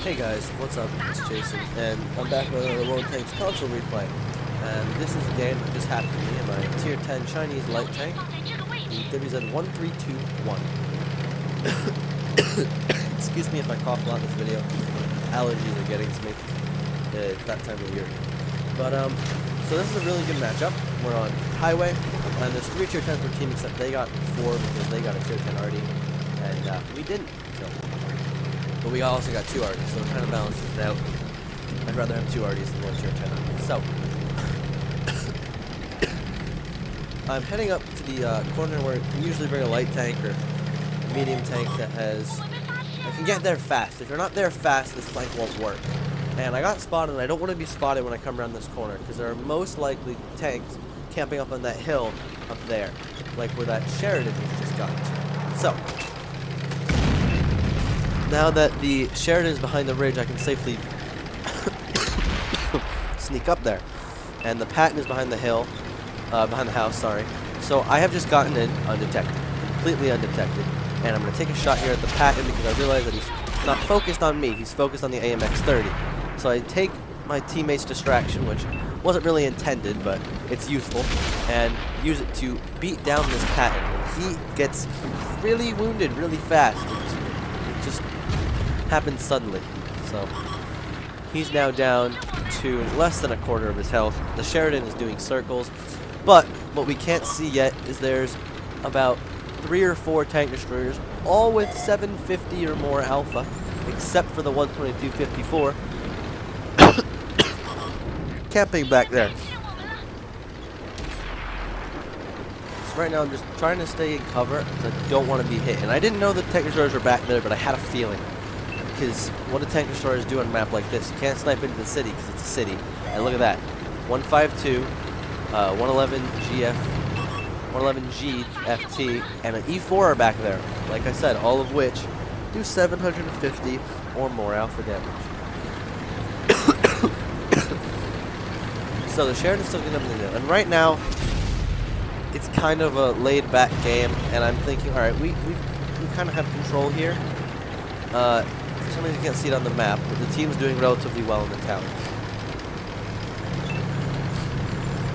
Hey guys, what's up? It's Jason, and I'm back with another WoT console replay. And this is a game that just happened to me in my tier 10 Chinese light tank, the WZ-132-1. Excuse me if I cough a lot in this video. Allergies are getting to me. It's that time of year. But, so this is a really good matchup. We're on highway, and there's 3 tier 10s per team, except they got 4 because they got a tier 10 already, and we didn't. So. But we also got 2 RDs, so it kind of balances it out. I'd rather have 2 RDs than 1 tier 10 RD. So, I'm heading up to the corner where you can usually bring a light tank or a medium tank that can get there fast. If you're not there fast, this flank won't work. And I got spotted, and I don't want to be spotted when I come around this corner, because there are most likely tanks camping up on that hill up there, like where that Sheridan has just gotten to. So, now that the Sheridan is behind the ridge, I can safely sneak up there. And the Patton is behind the hill, behind the house, sorry. So I have just gotten in undetected, completely undetected. And I'm going to take a shot here at the Patton because I realize that he's not focused on me, he's focused on the AMX-30. So I take my teammate's distraction, which wasn't really intended, but it's useful, and use it to beat down this Patton. And he gets really wounded really fast. It just happened suddenly. So he's now down to less than a quarter of his health. The Sheridan is doing circles, but what we can't see yet is there's about 3 or 4 tank destroyers, all with 750 or more alpha, except for the 122-54, camping back there. So right now I'm just trying to stay in cover because I don't want to be hit. And I didn't know the tank destroyers were back there, but I had a feeling. Because what do tank destroyers do on a map like this? You can't snipe into the city because it's a city. And look at that. 152, 111 GF, 111G FT, and an E4 are back there. Like I said, all of which do 750 or more alpha damage. So the Sheridan's still getting them to do. And right now, it's kind of a laid-back game, and I'm thinking, all right, we kind of have control here. For some reason you can't see it on the map, but the team's doing relatively well in the town.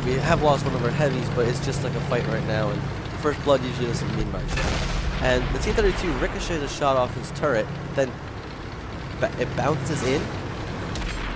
We have lost one of our heavies, but it's just like a fight right now, and first blood usually doesn't mean much. And the T-32 ricochets a shot off his turret, then it bounces in,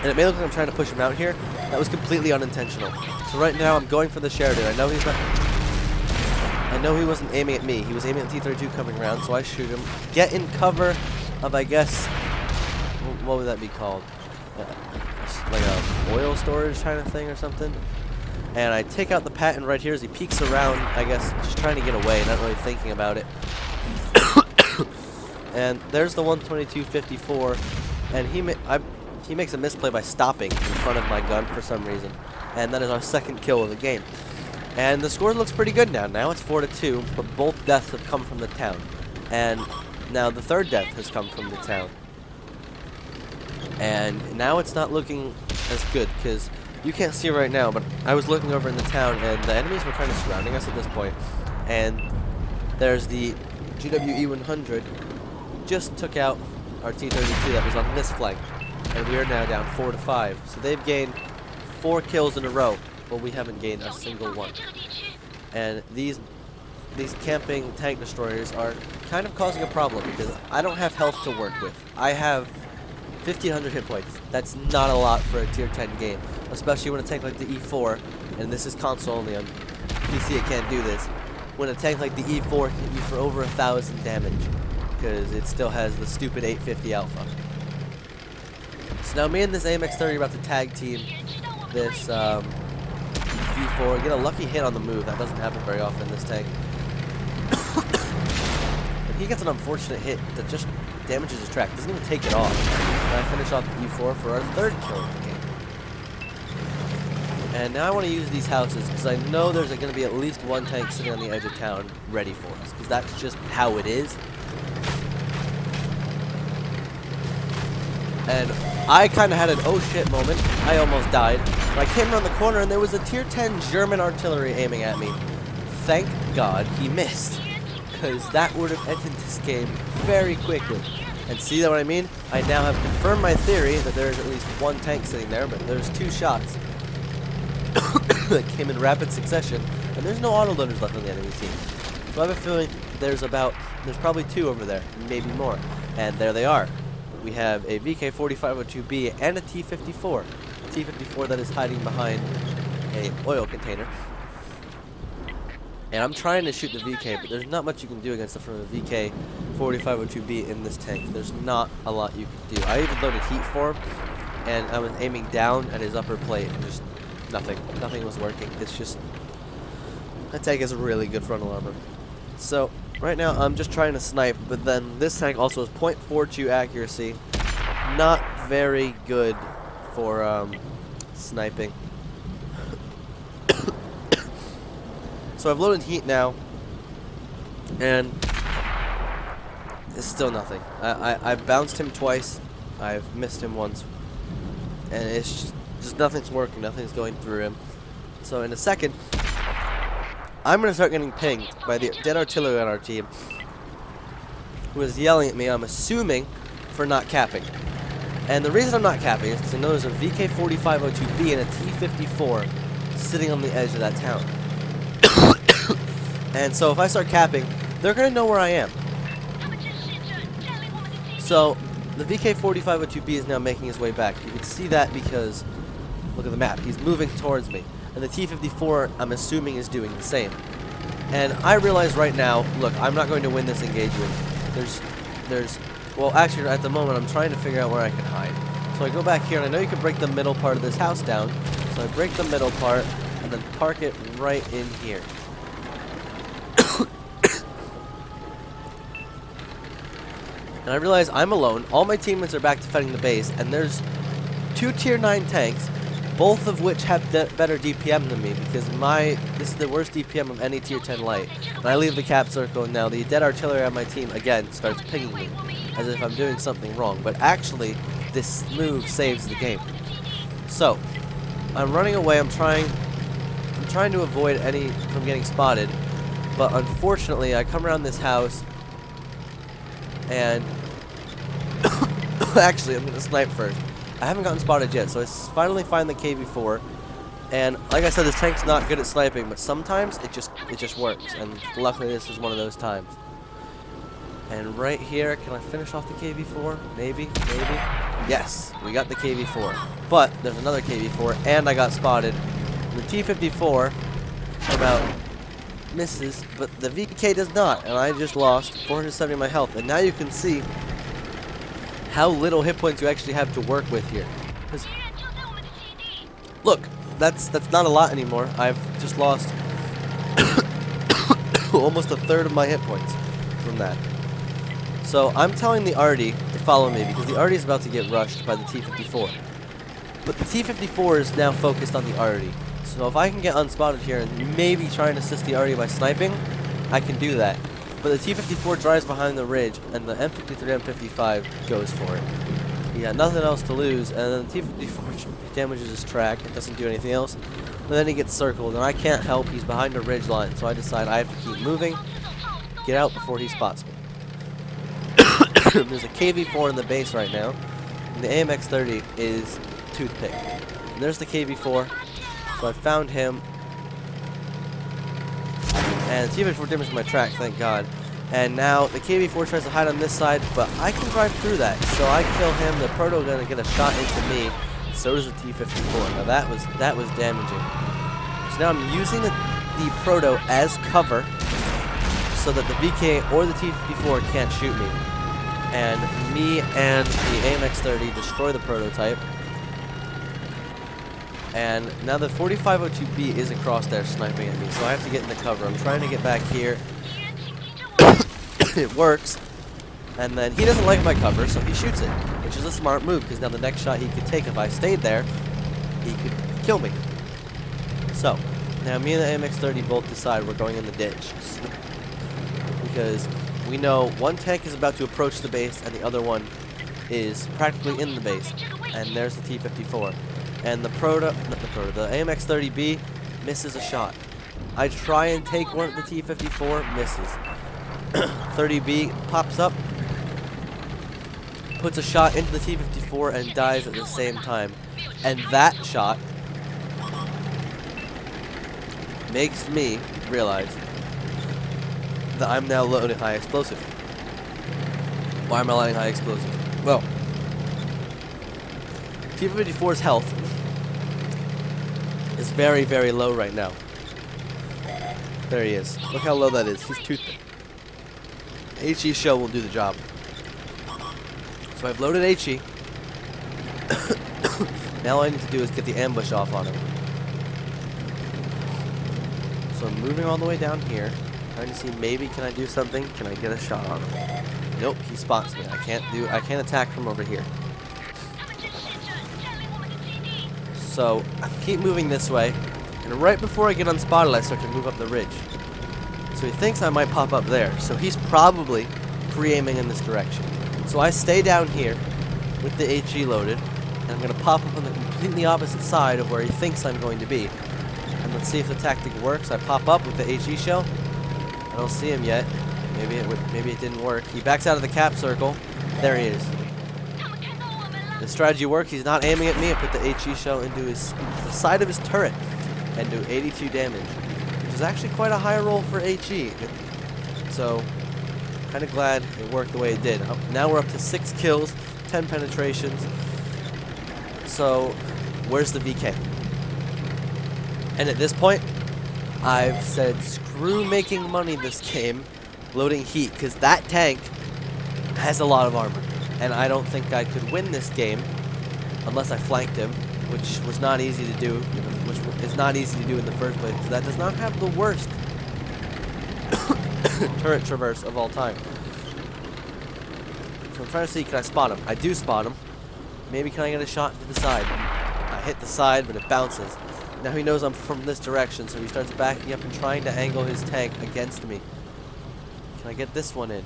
and it may look like I'm trying to push him out here. That was completely unintentional. So right now I'm going for the Sheridan. I know he wasn't aiming at me. He was aiming at the T-32 coming around, so I shoot him. Get in cover of, I guess, what would that be called? Like a oil storage kind of thing or something. And I take out the Patton right here as he peeks around, I guess, just trying to get away, not really thinking about it. And there's the 122-54, and he makes a misplay by stopping in front of my gun for some reason. And that is our second kill of the game. And the score looks pretty good now. Now it's 4-2, but both deaths have come from the town. And now the third death has come from the town. And now it's not looking as good, because you can't see right now, but I was looking over in the town, and the enemies were kind of surrounding us at this point. And there's the GWE-100 just took out our T-32 that was on this flank. And we are now down 4-5. So they've gained 4 kills in a row, but we haven't gained a single one. And these camping tank destroyers are kind of causing a problem because I don't have health to work with. I have 1,500 hit points. That's not a lot for a tier 10 game, especially when a tank like the E4, and this is console only, on PC it can't do this, when a tank like the E4 can hit you for over 1,000 damage, because it still has the stupid 850 alpha. So now me and this AMX-30 are about to tag team this V4, get a lucky hit on the move. That doesn't happen very often in this tank. But he gets an unfortunate hit that just damages his track, doesn't even take it off. And I finish off the E4 for our third kill of the game. And now I want to use these houses because I know there's going to be at least one tank sitting on the edge of town ready for us, because that's just how it is. And I kind of had an oh shit moment. I almost died. But I came around the corner and there was a tier 10 German artillery aiming at me. Thank God he missed, because that would have ended this game very quickly. And see that what I mean? I now have confirmed my theory that there is at least one tank sitting there, but there's 2 shots that came in rapid succession, and there's no autoloaders left on the enemy team. So I have a feeling there's probably 2 over there, maybe more. And there they are. We have a VK-4502B and a T-54. A T-54 that is hiding behind a oil container. And I'm trying to shoot the VK, but there's not much you can do against the front of the VK-4502B in this tank. There's not a lot you can do. I even loaded heat for him, and I was aiming down at his upper plate, and just nothing. Nothing was working. It's just... that tank has really good frontal armor. So, right now I'm just trying to snipe, but then this tank also has .42 accuracy. Not very good for sniping. So I've loaded heat now, and it's still nothing. I bounced him twice, I've missed him once, and it's just nothing's working, nothing's going through him. So in a second, I'm going to start getting pinged by the dead artillery on our team, who is yelling at me, I'm assuming, for not capping. And the reason I'm not capping is because I know there's a VK-4502B and a T-54 sitting on the edge of that town. And so if I start capping, they're going to know where I am. So the VK-4502B is now making his way back. You can see that because, look at the map, he's moving towards me. And the T-54, I'm assuming, is doing the same. And I realize right now, look, I'm not going to win this engagement. Well, actually, at the moment, I'm trying to figure out where I can hide. So I go back here, and I know you can break the middle part of this house down. So I break the middle part, and then park it right in here. And I realize I'm alone, all my teammates are back defending the base, and there's 2 tier 9 tanks, both of which have better DPM than me, because this is the worst DPM of any tier 10 light. And I leave the cap circle, and now the dead artillery on my team again starts pinging me, as if I'm doing something wrong. But actually, this move saves the game. So, I'm running away, I'm trying to avoid any from getting spotted, but unfortunately I come around this house, and actually I'm going to snipe first. I haven't gotten spotted yet, so I finally find the KV-4, and like I said, this tank's not good at sniping, but sometimes it just works, and luckily this is one of those times. And right here, can I finish off the KV-4? Maybe. Yes, we got the KV-4, but there's another KV-4, and I got spotted. The T-54 about misses, but the VK does not, and I just lost 470 of my health. And now you can see how little hit points you actually have to work with here. Look, that's not a lot anymore. I've just lost almost a third of my hit points from that. So I'm telling the Arty to follow me because the Arty is about to get rushed by the T-54. But the T-54 is now focused on the Arty. So if I can get unspotted here and maybe try and assist the Arty by sniping, I can do that. But the T-54 drives behind the ridge, and the M53 M55 goes for it. He had nothing else to lose, and then the T-54 damages his track. It doesn't do anything else. And then he gets circled, and I can't help. He's behind a ridge line, so I decide I have to keep moving, get out before he spots me. There's a KV-4 in the base right now, and the AMX-30 is toothpick. And there's the KV-4. So I found him, and the T-54 damaged my track, thank God. And now the KV-4 tries to hide on this side, but I can drive through that. So I kill him, the Proto is going to get a shot into me, so does the T-54. Now that was damaging. So now I'm using the Proto as cover, so that the VK or the T-54 can't shoot me. And me and the AMX-30 destroy the prototype. And now the 4502B is across there sniping at me, so I have to get in the cover. I'm trying to get back here. It works. And then he doesn't like my cover, so he shoots it, which is a smart move, because now the next shot he could take if I stayed there, he could kill me. So, now me and the AMX-30 both decide we're going in the ditch. Because we know one tank is about to approach the base, and the other one is practically in the base. And there's the T-54. And the AMX-30B misses a shot. I try and take one at the T-54, misses. 30B pops up, puts a shot into the T-54 and dies at the same time. And that shot makes me realize that I'm now loading high explosive. Why am I loading high explosive? Well, T-54's health is very, very low right now. There he is. Look how low that is. He's too thick. HE shell will do the job. So I've loaded HE. Now all I need to do is get the ambush off on him. So I'm moving all the way down here, trying to see maybe can I do something? Can I get a shot on him? Nope, he spots me. I can't attack from over here. So I keep moving this way, and right before I get unspotted, I start to move up the ridge. So he thinks I might pop up there. So he's probably pre-aiming in this direction. So I stay down here with the HE loaded, and I'm going to pop up on the completely opposite side of where he thinks I'm going to be. And let's see if the tactic works. I pop up with the HE shell. I don't see him yet. Maybe it didn't work. He backs out of the cap circle. There he is. The strategy worked. He's not aiming at me. I put the HE shell into the side of his turret and do 82 damage, which is actually quite a high roll for HE. So, kind of glad it worked the way it did. Now we're up to 6 kills, 10 penetrations. So, where's the VK? And at this point, I've said screw making money this game, loading heat, because that tank has a lot of armor. And I don't think I could win this game unless I flanked him, which was not easy to do, which is not easy to do in the first place, because that does not have the worst turret traverse of all time. So I'm trying to see, can I spot him? I do spot him. Maybe can I get a shot to the side? I hit the side, but it bounces. Now he knows I'm from this direction, so he starts backing up and trying to angle his tank against me. Can I get this one in?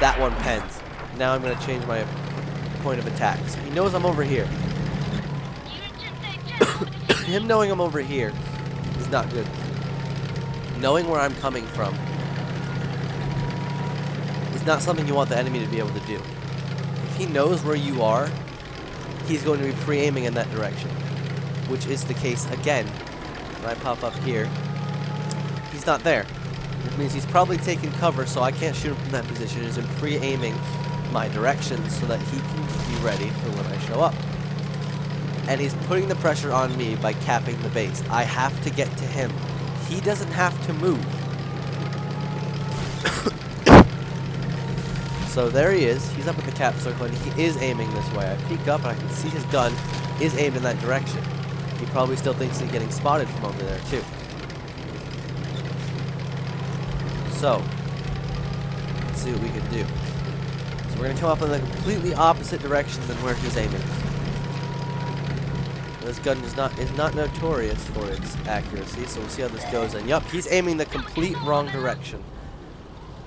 That one pens. Now I'm going to change my point of attack. So he knows I'm over here. Him knowing I'm over here is not good. Knowing where I'm coming from is not something you want the enemy to be able to do. If he knows where you are, he's going to be pre-aiming in that direction, which is the case again. When I pop up here, he's not there. Which means he's probably taking cover, so I can't shoot him from that position. He's pre-aiming my direction so that he can be ready for when I show up. And he's putting the pressure on me by capping the base. I have to get to him. He doesn't have to move. So there he is. He's up at the cap circle, and he is aiming this way. I peek up, and I can see his gun is aimed in that direction. He probably still thinks he's getting spotted from over there, too. So, let's see what we can do. So we're going to come up in the completely opposite direction than where he's aiming. This gun is not notorious for its accuracy, so we'll see how this goes. And yup, he's aiming the complete wrong direction.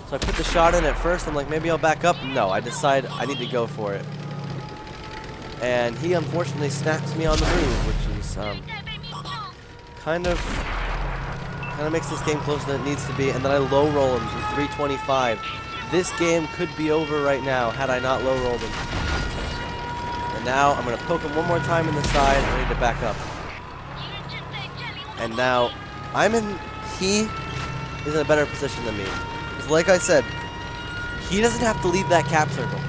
So I put the shot in at first. I'm like, maybe I'll back up. No, I decide I need to go for it. And he unfortunately snaps me on the move, which is kind of makes this game closer than it needs to be. And then I low roll him for 325. This game could be over right now had I not low rolled him. And now I'm going to poke him one more time in the side. I need to back up. And now he is in a better position than me. Because like I said, he doesn't have to leave that cap circle.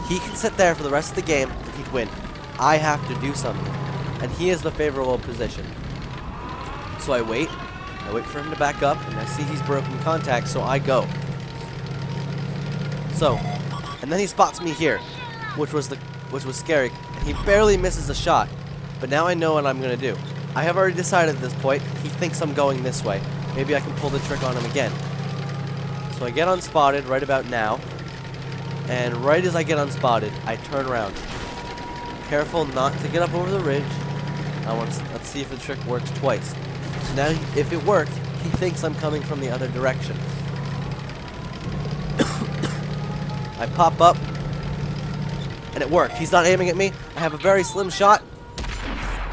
He can sit there for the rest of the game and he'd win. I have to do something. And he is the favorable position. So I wait for him to back up, and I see he's broken contact, so I go. So, and then he spots me here, which was scary, and he barely misses a shot. But now I know what I'm gonna do. I have already decided at this point, he thinks I'm going this way. Maybe I can pull the trick on him again. So I get unspotted right about now, and right as I get unspotted, I turn around. Careful not to get up over the ridge. Let's see if the trick works twice. So now, if it worked, he thinks I'm coming from the other direction. I pop up, and it worked. He's not aiming at me. I have a very slim shot.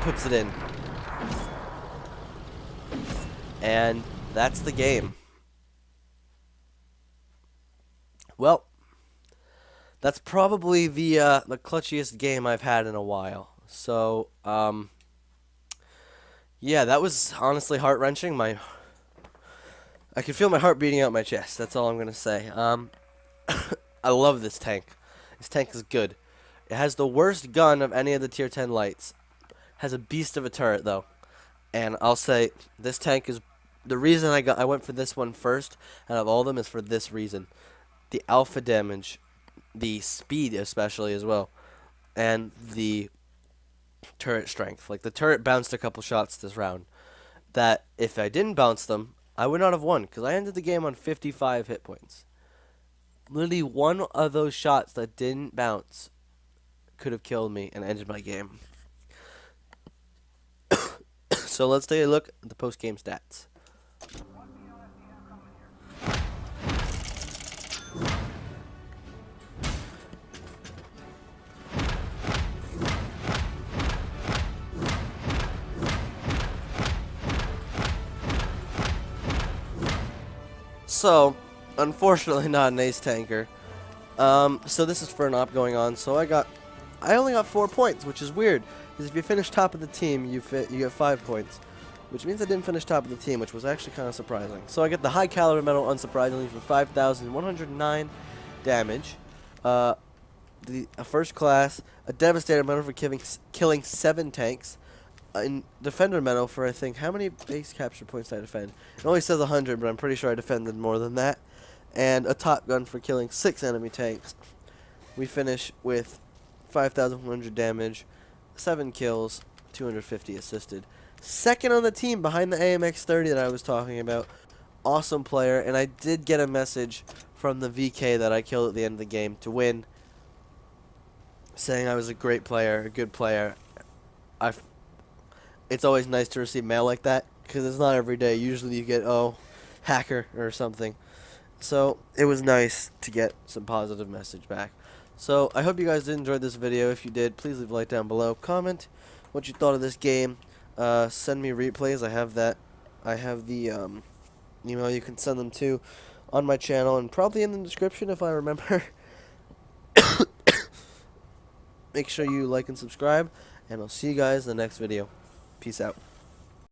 Puts it in. And that's the game. Well, that's probably the clutchiest game I've had in a while. So yeah, that was honestly heart-wrenching. I could feel my heart beating out my chest. That's all I'm gonna say. I love this tank. This tank is good. It has the worst gun of any of the tier 10 lights. Has a beast of a turret though. And I'll say this tank is the reason I went for this one first out of all of them is for this reason. The alpha damage, the speed especially as well, and the turret strength. Like the turret bounced a couple shots this round that if I didn't bounce them, I would not have won because I ended the game on 55 hit points. Literally one of those shots that didn't bounce could have killed me and ended my game. So let's take a look at the post-game stats. So, unfortunately not an ace tanker. So this is for an op going on. So I only got 4 points, which is weird. Because if you finish top of the team, you get 5 points. Which means I didn't finish top of the team, which was actually kind of surprising. So I get the high caliber medal, unsurprisingly, for 5,109 damage. A first class, a devastator medal for killing 7 tanks. A defender medal for, I think, how many base capture points did I defend? It only says 100, but I'm pretty sure I defended more than that. And a top gun for killing 6 enemy tanks. We finish with 5,100 damage, 7 kills, 250 assisted. Second on the team behind the AMX-30 that I was talking about. Awesome player, and I did get a message from the VK that I killed at the end of the game to win, saying I was a great player, a good player. It's always nice to receive mail like that, because it's not every day. Usually you get, oh, hacker or something. So it was nice to get some positive message back. So I hope you guys did enjoy this video. If you did, please leave a like down below. Comment what you thought of this game. Send me replays. I have that. I have the email you can send them to on my channel and probably in the description if I remember. Make sure you like and subscribe, and I'll see you guys in the next video. Peace out.